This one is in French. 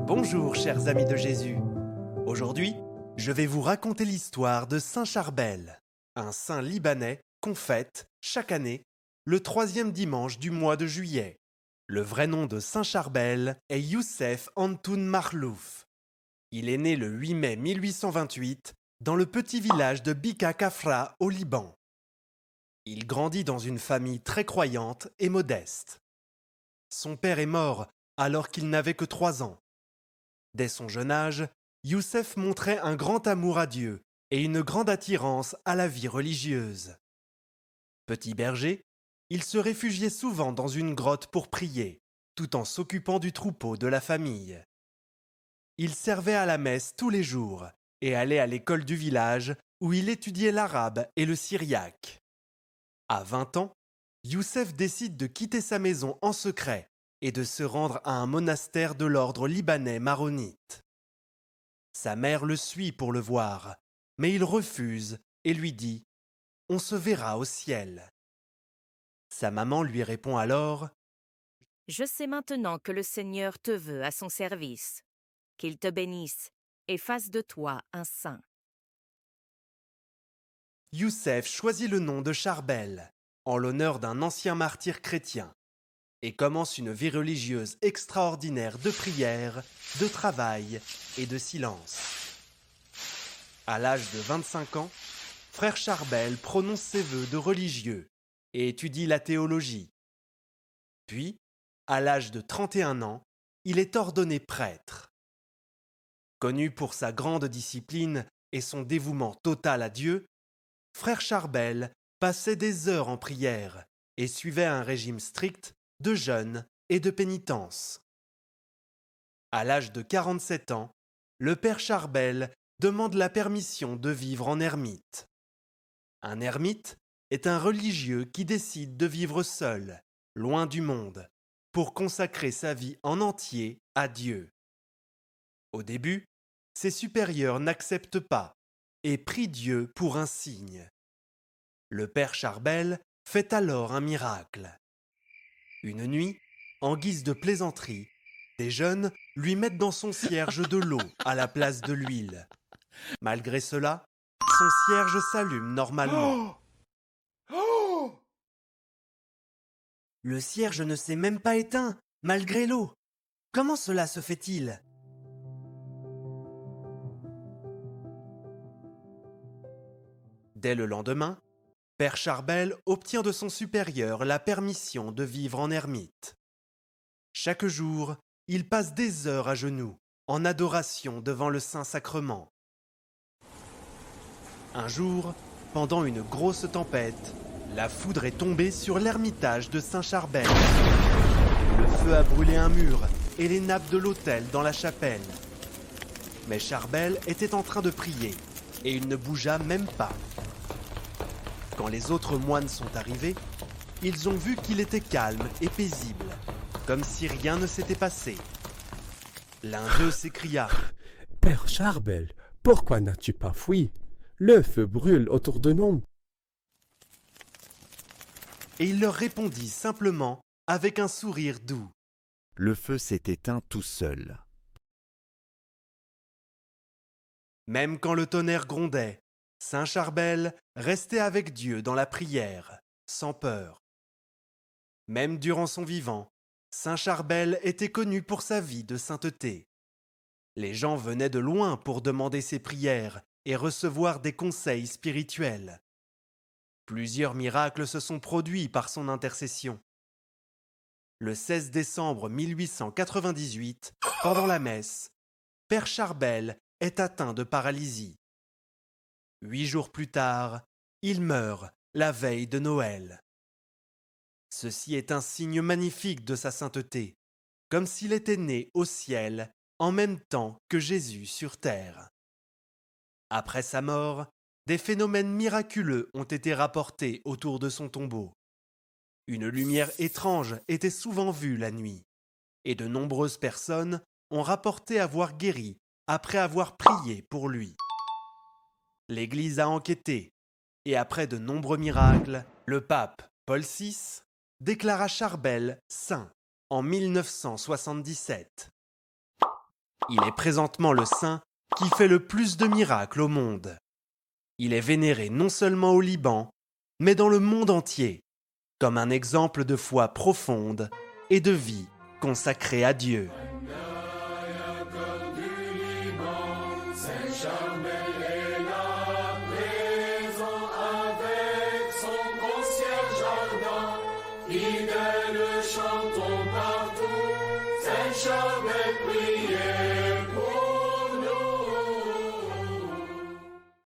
Bonjour chers amis de Jésus. Aujourd'hui, je vais vous raconter l'histoire de Saint Charbel, un saint libanais qu'on fête chaque année le troisième dimanche du mois de juillet. Le vrai nom de Saint Charbel est Youssef Antoun Makhlouf. Il est né le 8 mai 1828 dans le petit village de Bika Kafra au Liban. Il grandit dans une famille très croyante et modeste. Son père est mort alors qu'il n'avait que 3 ans. Dès son jeune âge, Youssef montrait un grand amour à Dieu et une grande attirance à la vie religieuse. Petit berger, il se réfugiait souvent dans une grotte pour prier, tout en s'occupant du troupeau de la famille. Il servait à la messe tous les jours et allait à l'école du village où il étudiait l'arabe et le syriaque. À 20 ans, Youssef décide de quitter sa maison en secret et de se rendre à un monastère de l'ordre libanais maronite. Sa mère le suit pour le voir, mais il refuse et lui dit « On se verra au ciel ». Sa maman lui répond alors « Je sais maintenant que le Seigneur te veut à son service, qu'il te bénisse et fasse de toi un saint. » Youssef choisit le nom de Charbel, en l'honneur d'un ancien martyr chrétien, et commence une vie religieuse extraordinaire de prière, de travail et de silence. À l'âge de 25 ans, frère Charbel prononce ses vœux de religieux et étudie la théologie. Puis, à l'âge de 31 ans, il est ordonné prêtre. Connu pour sa grande discipline et son dévouement total à Dieu, frère Charbel passait des heures en prière et suivait un régime strict de jeûne et de pénitence. À l'âge de 47 ans, le père Charbel demande la permission de vivre en ermite. Un ermite est un religieux qui décide de vivre seul, loin du monde, pour consacrer sa vie en entier à Dieu. Au début, ses supérieurs n'acceptent pas et prient Dieu pour un signe. Le père Charbel fait alors un miracle. Une nuit, en guise de plaisanterie, des jeunes lui mettent dans son cierge de l'eau à la place de l'huile. Malgré cela, son cierge s'allume normalement. Le cierge ne s'est même pas éteint, malgré l'eau. Comment cela se fait-il ? Dès le lendemain, père Charbel obtient de son supérieur la permission de vivre en ermite. Chaque jour, il passe des heures à genoux, en adoration devant le Saint-Sacrement. Un jour, pendant une grosse tempête, la foudre est tombée sur l'ermitage de Saint-Charbel. Le feu a brûlé un mur et les nappes de l'autel dans la chapelle. Mais Charbel était en train de prier et il ne bougea même pas. Quand les autres moines sont arrivés, ils ont vu qu'il était calme et paisible, comme si rien ne s'était passé. L'un d'eux s'écria « Père Charbel, pourquoi n'as-tu pas fui? Le feu brûle autour de nous. » Et il leur répondit simplement avec un sourire doux. Le feu s'est éteint tout seul. Même quand le tonnerre grondait, Saint Charbel restait avec Dieu dans la prière, sans peur. Même durant son vivant, Saint Charbel était connu pour sa vie de sainteté. Les gens venaient de loin pour demander ses prières et recevoir des conseils spirituels. Plusieurs miracles se sont produits par son intercession. Le 16 décembre 1898, pendant la messe, père Charbel est atteint de paralysie. 8 jours plus tard, il meurt la veille de Noël. Ceci est un signe magnifique de sa sainteté, comme s'il était né au ciel en même temps que Jésus sur terre. Après sa mort, des phénomènes miraculeux ont été rapportés autour de son tombeau. Une lumière étrange était souvent vue la nuit, et de nombreuses personnes ont rapporté avoir guéri après avoir prié pour lui. L'Église a enquêté, et après de nombreux miracles, le pape Paul VI déclara Charbel saint en 1977. Il est présentement le saint qui fait le plus de miracles au monde. Il est vénéré non seulement au Liban, mais dans le monde entier, comme un exemple de foi profonde et de vie consacrée à Dieu. Fidèles chantons partout, Saint Charbel.